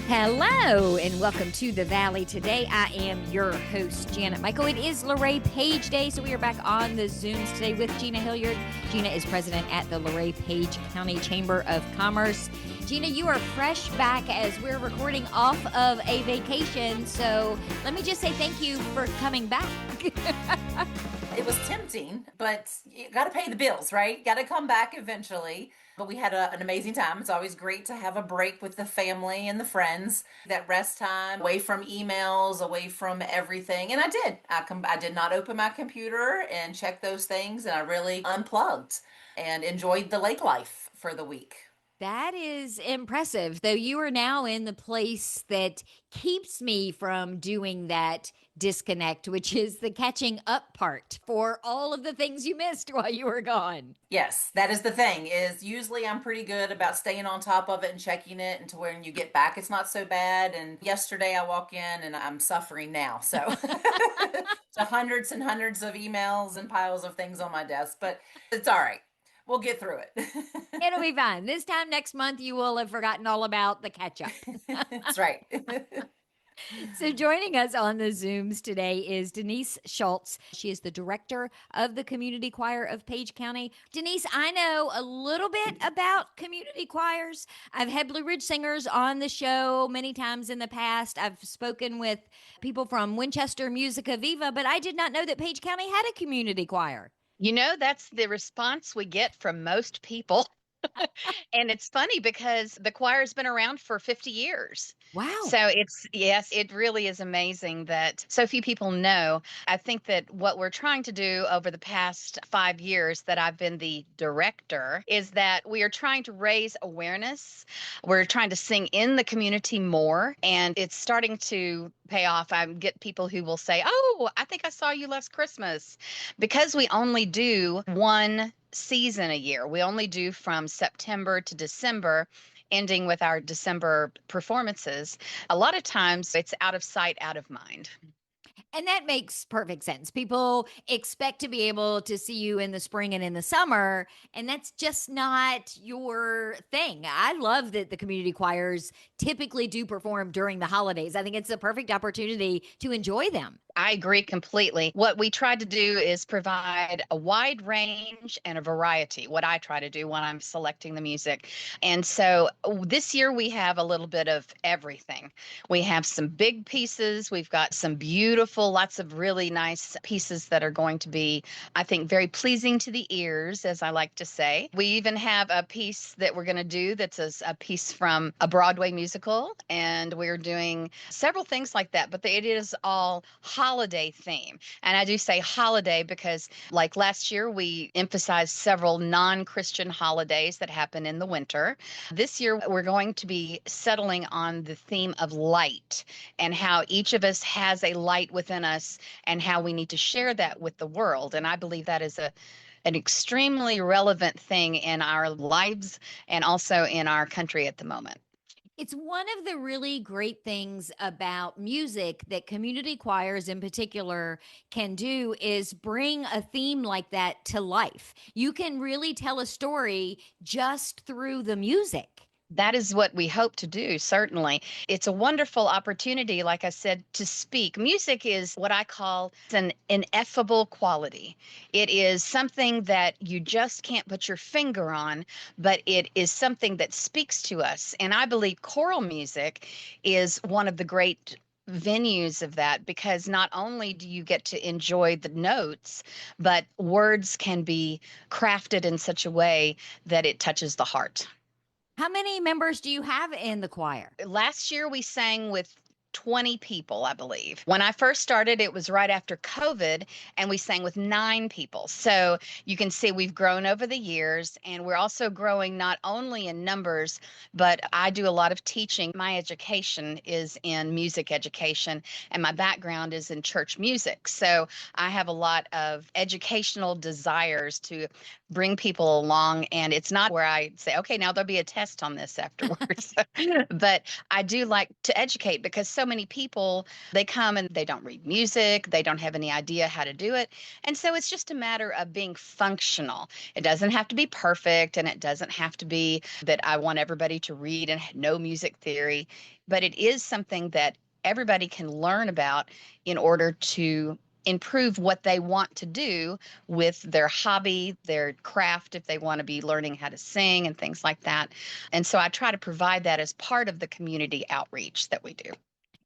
Hello and welcome to the Valley. Today I am your host, Janet Michael. It is Luray Page Day, so we are back on the Zooms today with Gina Hilliard. Gina is president at the Luray Page County Chamber of Commerce. Gina, you are fresh back as we're recording off of a vacation, so let me just say thank you for coming back. It was tempting, but you got to pay the bills, right? Got to come back eventually. But we had an amazing time. It's always great to have a break with the family and the friends, that rest time, away from emails, away from everything. And I did. I did not open my computer and check those things, and I really unplugged and enjoyed the lake life for the week. That is impressive, though you are now in the place that keeps me from doing that disconnect, which is the catching up part for all of the things you missed while you were gone. Yes, that is the thing, is usually I'm pretty good about staying on top of it and checking it, and to when you get back it's not so bad. And yesterday I walk in and I'm suffering now. So so hundreds and hundreds of emails and piles of things on my desk, but it's all right. We'll get through it. It'll be fine. This time next month, you will have forgotten all about the catch up. That's right. So, joining us on the Zooms today is Denise Schultz. She is the director of the community choir of Page County. Denise, I know a little bit about community choirs. I've had Blue Ridge Singers on the show many times in the past. I've spoken with people from Winchester Musica Viva, but I did not know that Page County had a community choir. That's the response we get from most people. And it's funny because the choir's been around for 50 years. Wow. So yes, it really is amazing that so few people know. I think that what we're trying to do over the past 5 years that I've been the director is that we are trying to raise awareness. We're trying to sing in the community more, and it's starting to pay off. I get people who will say, "Oh, I think I saw you last Christmas," because we only do one season a year. We only do from September to December, ending with our December performances. A lot of times it's out of sight, out of mind. And that makes perfect sense. People expect to be able to see you in the spring and in the summer, and that's just not your thing. I love that the community choirs typically do perform during the holidays. I think it's a perfect opportunity to enjoy them. I agree completely. What we try to do is provide a wide range and a variety, what I try to do when I'm selecting the music. And so this year we have a little bit of everything. We have some big pieces. We've got some beautiful, lots of really nice pieces that are going to be, I think, very pleasing to the ears, as I like to say. We even have a piece that we're going to do that's a piece from a Broadway musical, and we're doing several things like that, but it is all holiday theme. And I do say holiday because, like last year, we emphasized several non-Christian holidays that happen in the winter. This year, we're going to be settling on the theme of light and how each of us has a light within us and how we need to share that with the world. And I believe that is an extremely relevant thing in our lives and also in our country at the moment. It's one of the really great things about music that community choirs in particular can do is bring a theme like that to life. You can really tell a story just through the music. That is what we hope to do, certainly. It's a wonderful opportunity, like I said, to speak. Music is what I call an ineffable quality. It is something that you just can't put your finger on, but it is something that speaks to us. And I believe choral music is one of the great venues of that, because not only do you get to enjoy the notes, but words can be crafted in such a way that it touches the heart. How many members do you have in the choir? Last year we sang with 20 people, I believe. When I first started, it was right after COVID, and we sang with 9 people. So you can see we've grown over the years, and we're also growing not only in numbers, but I do a lot of teaching. My education is in music education, and my background is in church music. So I have a lot of educational desires to bring people along, and it's not where I say, okay, now there'll be a test on this afterwards. But I do like to educate, because so so many people, they come and they don't read music, they don't have any idea how to do it. And so it's just a matter of being functional. It doesn't have to be perfect, and it doesn't have to be that I want everybody to read and know music theory, but it is something that everybody can learn about in order to improve what they want to do with their hobby, their craft, if they want to be learning how to sing and things like that. And so I try to provide that as part of the community outreach that we do.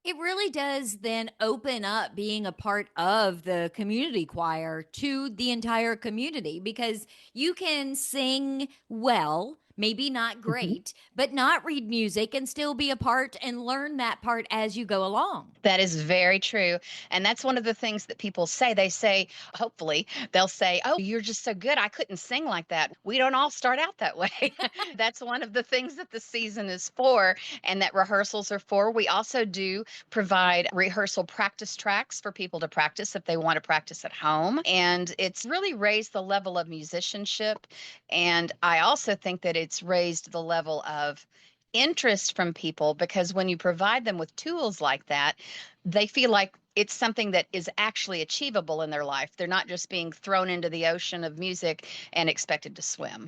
It really does then open up being a part of the community choir to the entire community, because you can sing well, maybe not Mhm. great, but not read music and still be a part and learn that part as you go along. That is very true. And that's one of the things that people say. They say, hopefully, they'll say, "Oh, you're just so good. I couldn't sing like that." We don't all start out that way. That's one of the things that the season is for and that rehearsals are for. We also do provide rehearsal practice tracks for people to practice if they want to practice at home. And it's really raised the level of musicianship. And I also think that it's raised the level of interest from people, because when you provide them with tools like that, they feel like it's something that is actually achievable in their life. They're not just being thrown into the ocean of music and expected to swim.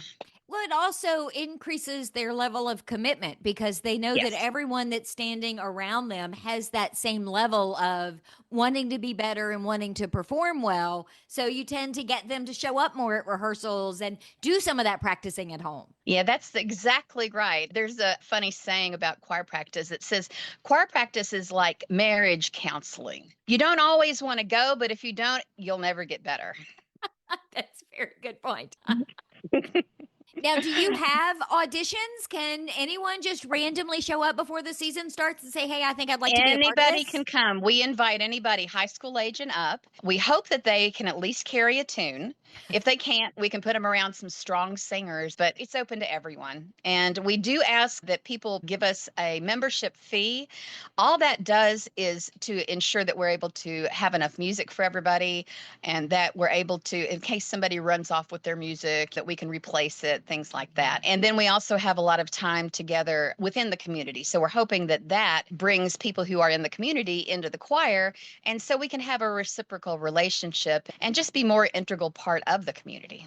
Well, it also increases their level of commitment because they know that Yes. everyone that's standing around them has that same level of wanting to be better and wanting to perform well. So you tend to get them to show up more at rehearsals and do some of that practicing at home. Yeah, that's exactly right. There's a funny saying about choir practice. It says choir practice is like marriage counseling. You don't always want to go, but if you don't, you'll never get better. That's a very good point. Now, do you have auditions? Can anyone just randomly show up before the season starts and say, "Hey, I think I'd like to be a part of Anybody this"? can come. We invite anybody high school age and up. We hope that they can at least carry a tune. If they can't, we can put them around some strong singers, but it's open to everyone. And we do ask that people give us a membership fee. All that does is to ensure that we're able to have enough music for everybody, and that we're able to, in case somebody runs off with their music, that we can replace it, things like that. And then we also have a lot of time together within the community. So we're hoping that that brings people who are in the community into the choir. And so we can have a reciprocal relationship and just be more integral part of the community.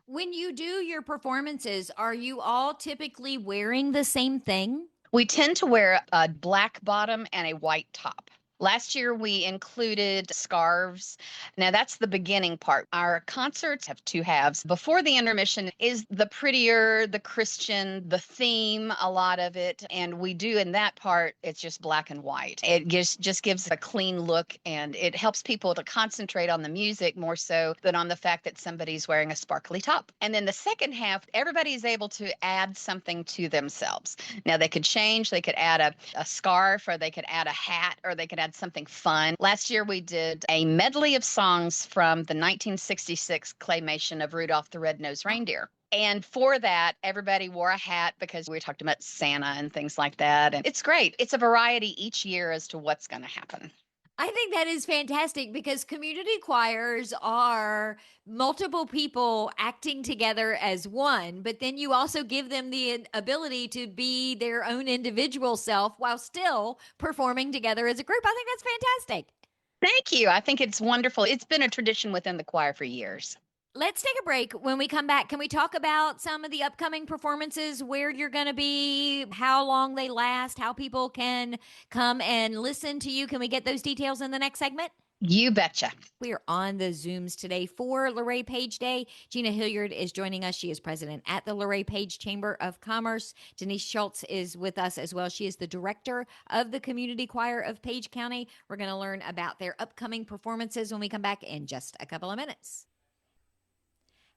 When you do your performances, are you all typically wearing the same thing? We tend to wear a black bottom and a white top. Last year, we included scarves. Now, that's the beginning part. Our concerts have two halves. Before the intermission is the prettier, the Christian, the theme, a lot of it. And we do in that part, it's just black and white. It just gives a clean look, and it helps people to concentrate on the music more so than on the fact that somebody's wearing a sparkly top. And then the second half, everybody is able to add something to themselves. Now, they could change, they could add a scarf, or they could add a hat, or they could add something fun. Last year, we did a medley of songs from the 1966 claymation of Rudolph the Red-Nosed Reindeer. And for that, everybody wore a hat because we were talking about Santa and things like that. And it's great. It's a variety each year as to what's going to happen. I think that is fantastic because community choirs are multiple people acting together as one, but then you also give them the ability to be their own individual self while still performing together as a group. I think that's fantastic. Thank you. I think it's wonderful. It's been a tradition within the choir for years. Let's take a break. When we come back, can we talk about some of the upcoming performances, where you're going to be, how long they last, how people can come and listen to you? Can we get those details in the next segment? You betcha. We are on the Zooms today for Luray Page Day. Gina Hilliard is joining us. She is president at the Luray Page Chamber of Commerce. Denise Schultz is with us as well. She is the director of the Community Choir of Page County. We're going to learn about their upcoming performances when we come back in just a couple of minutes.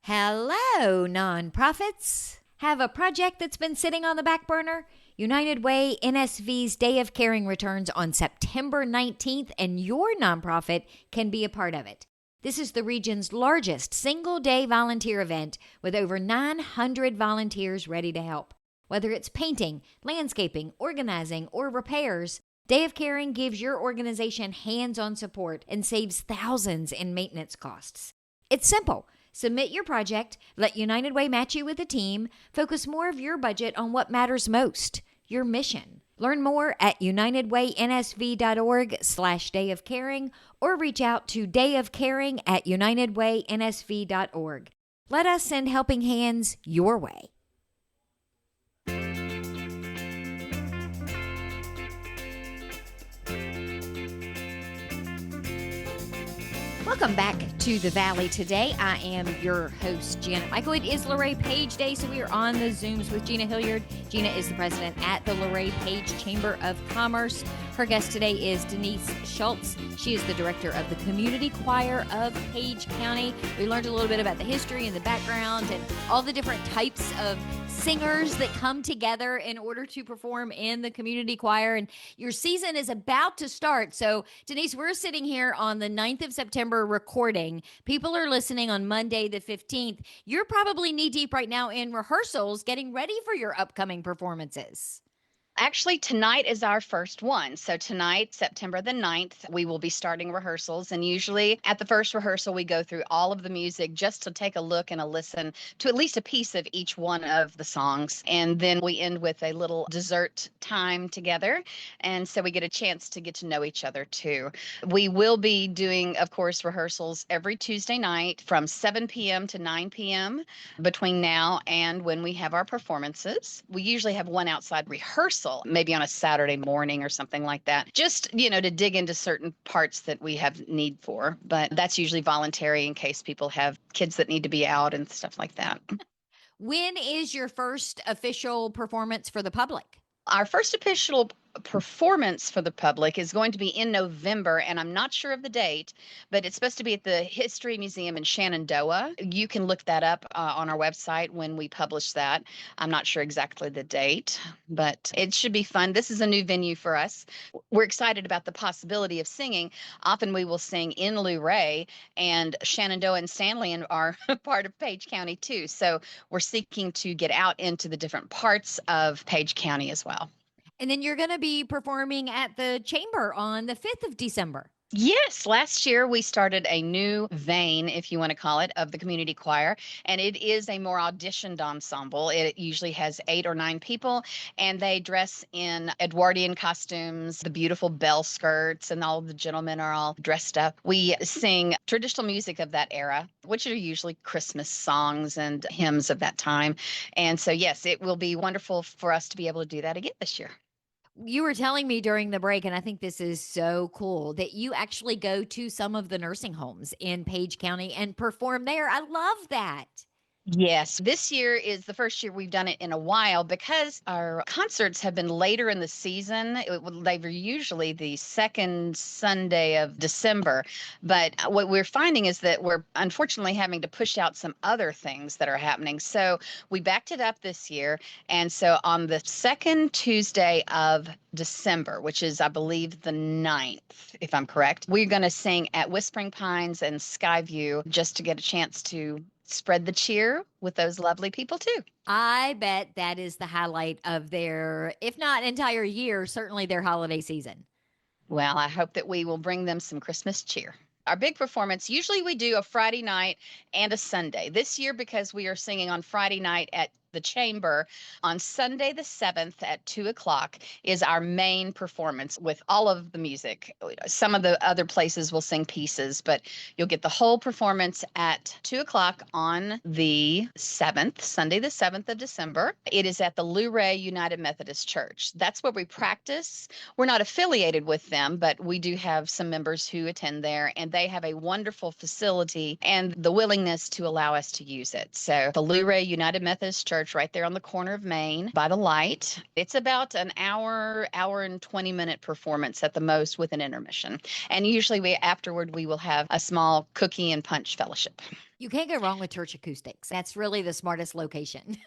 Hello, nonprofits. Have a project that's been sitting on the back burner? United Way NSV's Day of Caring returns on September 19th, and your nonprofit can be a part of it. This is the region's largest single-day volunteer event with over 900 volunteers ready to help. Whether it's painting, landscaping, organizing, or repairs, Day of Caring gives your organization hands-on support and saves thousands in maintenance costs. It's simple. Submit your project, let United Way match you with a team, focus more of your budget on what matters most, your mission. Learn more at unitedwaynsv.org/day of caring or reach out to dayofcaring@unitedwaynsv.org. Let us send helping hands your way. Welcome back to the Valley today. I am your host, Janet Michael. It is Luray Page Day, so we are on the Zooms with Gina Hilliard. Gina is the president at the Luray Page Chamber of Commerce. Her guest today is Denise Schultz. She is the director of the Community Choir of Page County. We learned a little bit about the history and the background and all the different types of singers that come together in order to perform in the community choir. And your season is about to start. So, Denise, we're sitting here on the 9th of September recording. People are listening on Monday the 15th. You're probably knee-deep right now in rehearsals, getting ready for your upcoming performances. Actually, tonight is our first one. So tonight, September the 9th, we will be starting rehearsals. And usually at the first rehearsal, we go through all of the music just to take a look and a listen to at least a piece of each one of the songs. And then we end with a little dessert time together. And so we get a chance to get to know each other too. We will be doing, of course, rehearsals every Tuesday night from 7 p.m. to 9 p.m. between now and when we have our performances. We usually have one outside rehearsal, maybe on a Saturday morning or something like that, just, to dig into certain parts that we have need for. But that's usually voluntary in case people have kids that need to be out and stuff like that. When is your first official performance for the public? Our first official performance for the public is going to be in November, and I'm not sure of the date, but it's supposed to be at the History Museum in Shenandoah. You can look that up on our website when we publish that. I'm not sure exactly the date, but it should be fun. This is a new venue for us. We're excited about the possibility of singing. Often we will sing in Luray, and Shenandoah and Stanley are part of Page County too. So we're seeking to get out into the different parts of Page County as well. And then you're going to be performing at the Chamber on the 5th of December. Yes, last year we started a new vein, if you want to call it, of the community choir, and it is a more auditioned ensemble. It usually has 8 or 9 people, and they dress in Edwardian costumes, the beautiful bell skirts, and all the gentlemen are all dressed up. We sing traditional music of that era, which are usually Christmas songs and hymns of that time. And so, yes, it will be wonderful for us to be able to do that again this year. You were telling me during the break, and I think this is so cool, that you actually go to some of the nursing homes in Page County and perform there. I love that. Yes, this year is the first year we've done it in a while because our concerts have been later in the season. They were usually the second Sunday of December. But what we're finding is that we're unfortunately having to push out some other things that are happening. So we backed it up this year. And so on the second Tuesday of December, which is, I believe, the 9th, if I'm correct, we're going to sing at Whispering Pines and Skyview just to get a chance to spread the cheer with those lovely people too. I bet that is the highlight of their, if not entire year, certainly their holiday season. Well, I hope that we will bring them some Christmas cheer. Our big performance, usually we do a Friday night and a Sunday. This year, because we are singing on Friday night at the Chamber, on Sunday the 7th at 2:00 is our main performance with all of the music. Some of the other places will sing pieces, but you'll get the whole performance at 2:00 on the 7th, Sunday the 7th of December. It is at the Luray United Methodist Church. That's where we practice. We're not affiliated with them, but we do have some members who attend there, and they have a wonderful facility and the willingness to allow us to use it. So the Luray United Methodist Church, right there on the corner of Main by the light. It's about an hour and 20-minute performance at the most with an intermission. And usually afterward, we will have a small cookie and punch fellowship. You can't go wrong with church acoustics. That's really the smartest location.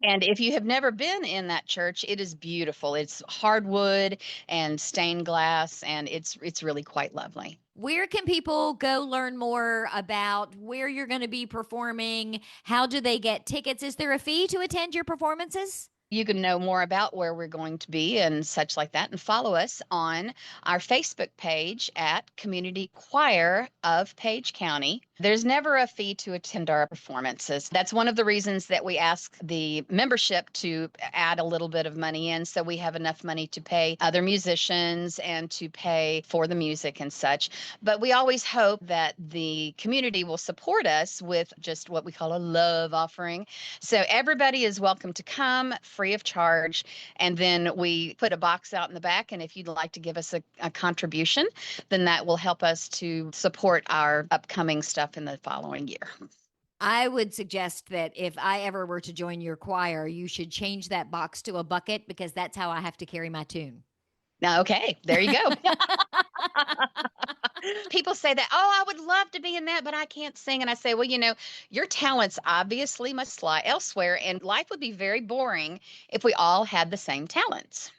And if you have never been in that church, it is beautiful. It's hardwood and stained glass, and it's really quite lovely. Where can people go learn more about where you're going to be performing? How do they get tickets? Is there a fee to attend your performances? You can know more about where we're going to be and such like that, and follow us on our Facebook page at Community Choir of Page County. There's never a fee to attend our performances. That's one of the reasons that we ask the membership to add a little bit of money in, so we have enough money to pay other musicians and to pay for the music and such. But we always hope that the community will support us with just what we call a love offering. So everybody is welcome to come free of charge. And then we put a box out in the back. And if you'd like to give us a contribution, then that will help us to support our upcoming stuff in the following year. I would suggest that if I ever were to join your choir, you should change that box to a bucket because that's how I have to carry my tune. Okay, there you go. People say that, oh, I would love to be in that, but I can't sing. And I say, well, your talents obviously must lie elsewhere, and life would be very boring if we all had the same talents.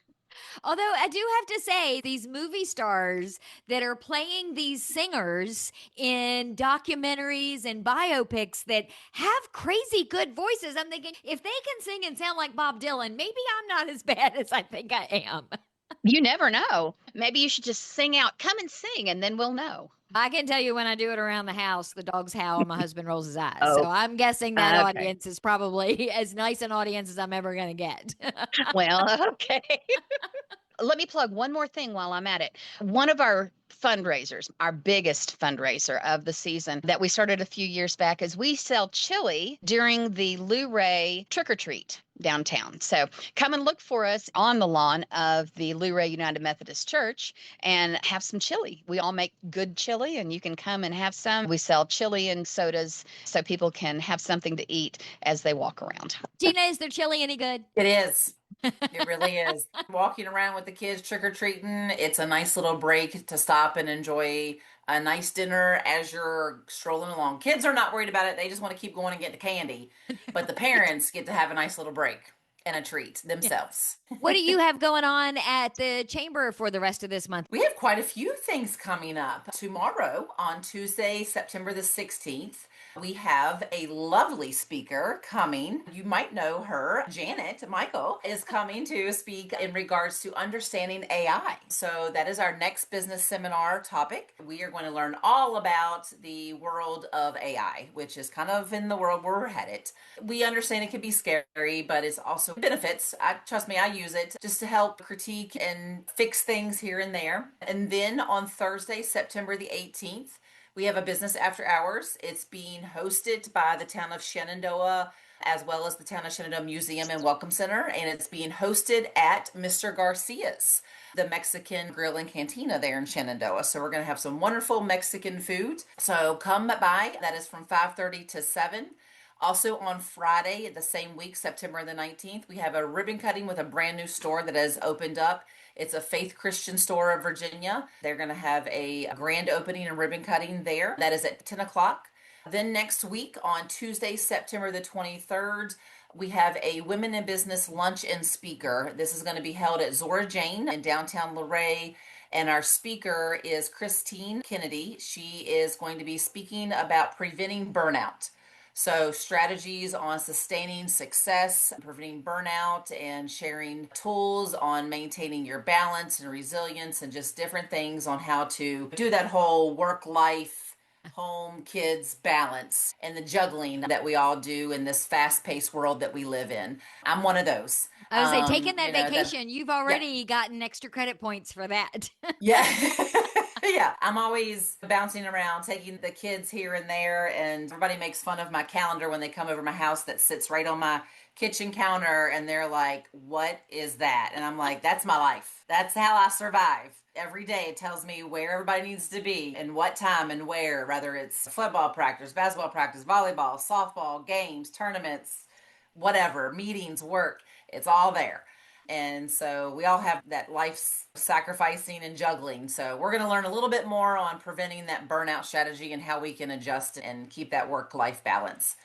Although I do have to say, these movie stars that are playing these singers in documentaries and biopics that have crazy good voices, I'm thinking if they can sing and sound like Bob Dylan, maybe I'm not as bad as I think I am. You never know. Maybe you should just sing out, come and sing, and then we'll know. I can tell you when I do it around the house, the dogs howl and my husband rolls his eyes. So Oh, I'm guessing that okay. audience is probably as nice an audience as I'm ever going to get. Well, okay. Let me plug one more thing while I'm at it. One of our fundraisers, our biggest fundraiser of the season that we started a few years back, is we sell chili during the Luray trick or treat downtown. So come and look for us on the lawn of the Luray United Methodist Church and have some chili. We all make good chili and you can come and have some. We sell chili and sodas so people can have something to eat as they walk around. Gina, is their chili any good? It is. It really is. Walking around with the kids trick or treating, it's a nice little break to stop and enjoy a nice dinner as you're strolling along. Kids are not worried about it. They just want to keep going and get the candy. But the parents get to have a nice little break and a treat themselves. What do you have going on at the chamber for the rest of this month? We have quite a few things coming up. Tomorrow, on Tuesday, September the 16th, we have a lovely speaker coming. You might know her. Janet Michael is coming to speak in regards to understanding AI. So that is our next business seminar topic. We are going to learn all about the world of AI, which is kind of in the world where we're headed. We understand it can be scary, but it's also benefits. Trust me, I use it just to help critique and fix things here and there. And then on Thursday, September the 18th, we have a business after hours. It's being hosted by the town of Shenandoah as well as the town of Shenandoah Museum and Welcome Center. And it's being hosted at Mr. Garcia's, the Mexican grill and cantina there in Shenandoah. So we're going to have some wonderful Mexican food. So come by. That is from 5:30 to 7. Also on Friday, the same week, September the 19th, we have a ribbon cutting with a brand new store that has opened up. It's a Faith Christian store of Virginia. They're going to have a grand opening and ribbon cutting there. That is at 10 o'clock. Then next week on Tuesday, September the 23rd, we have a Women in Business lunch and speaker. This is going to be held at Zora Jane in downtown Luray. And our speaker is Christine Kennedy. She is going to be speaking about preventing burnout. So, strategies on sustaining success, preventing burnout, and sharing tools on maintaining your balance and resilience, and just different things on how to do that whole work life, home, kids balance, and the juggling that we all do in this fast paced world that we live in. I'm one of those. I was say, taking that You know, vacation, you've already gotten extra credit points for that. yeah. Yeah, I'm always bouncing around, taking the kids here and there, and everybody makes fun of my calendar when they come over my house that sits right on my kitchen counter, and they're like, "What is that?" And I'm like, "That's my life. That's how I survive." Every day it tells me where everybody needs to be and what time and where, whether it's football practice, basketball practice, volleyball, softball, games, tournaments, whatever, meetings, work, it's all there. And so we all have that life sacrificing and juggling. So we're going to learn a little bit more on preventing that burnout strategy and how we can adjust and keep that work-life balance.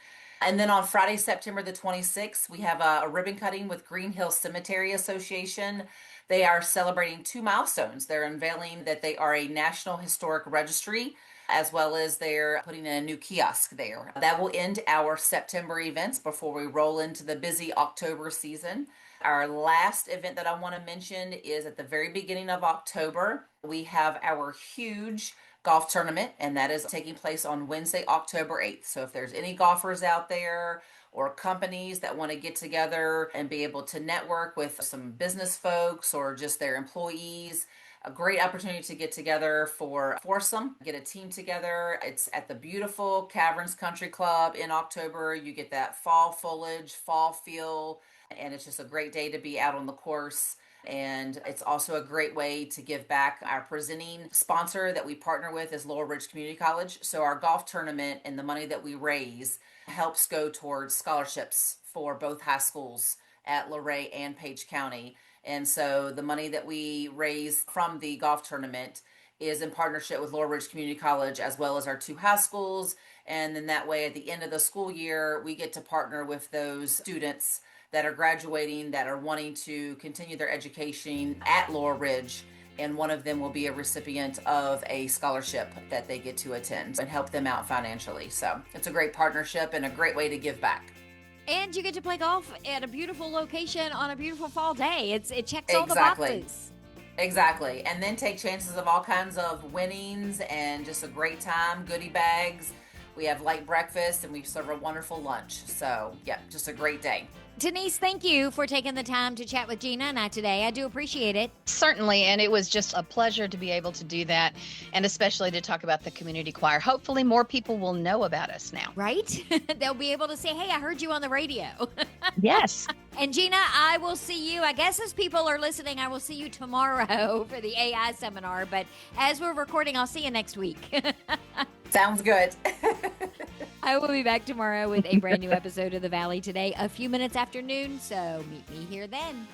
And then on Friday, September the 26th, we have a ribbon cutting with Green Hill Cemetery Association. They are celebrating 2 milestones. They're unveiling that they are a National Historic Registry. as well as they're putting in a new kiosk there. That will end our September events before we roll into the busy October season. Our last event that I want to mention is at the very beginning of October. We have our huge golf tournament, and that is taking place on Wednesday, October 8th. So if there's any golfers out there or companies that want to get together and be able to network with some business folks or just their employees, a great opportunity to get together for foursome, get a team together. It's at the beautiful Caverns Country Club in October. You get that fall foliage, fall feel, and it's just a great day to be out on the course. And it's also a great way to give back. Our presenting sponsor that we partner with is Laurel Ridge Community College. So our golf tournament and the money that we raise helps go towards scholarships for both high schools at Luray and Page County. And so the money that we raise from the golf tournament is in partnership with Laurel Ridge Community College as well as our two high schools. And then that way, at the end of the school year, we get to partner with those students that are graduating, that are wanting to continue their education at Laurel Ridge. And one of them will be a recipient of a scholarship that they get to attend and help them out financially. So it's a great partnership and a great way to give back. And you get to play golf at a beautiful location on a beautiful fall day. It checks all the Exactly. boxes. Exactly. And then take chances of all kinds of winnings and just a great time, goodie bags. We have light breakfast and we serve a wonderful lunch. So, yeah, just a great day. Denise, thank you for taking the time to chat with Gina and I today. I do appreciate it. Certainly, and it was just a pleasure to be able to do that, and especially to talk about the community choir. Hopefully more people will know about us now. Right? They'll be able to say, hey, I heard you on the radio. Yes. And Gina, I will see you, I guess as people are listening, I will see you tomorrow for the AI seminar. But as we're recording, I'll see you next week. Sounds good. I will be back tomorrow with a brand new episode of The Valley Today, a few minutes after noon. So meet me here then.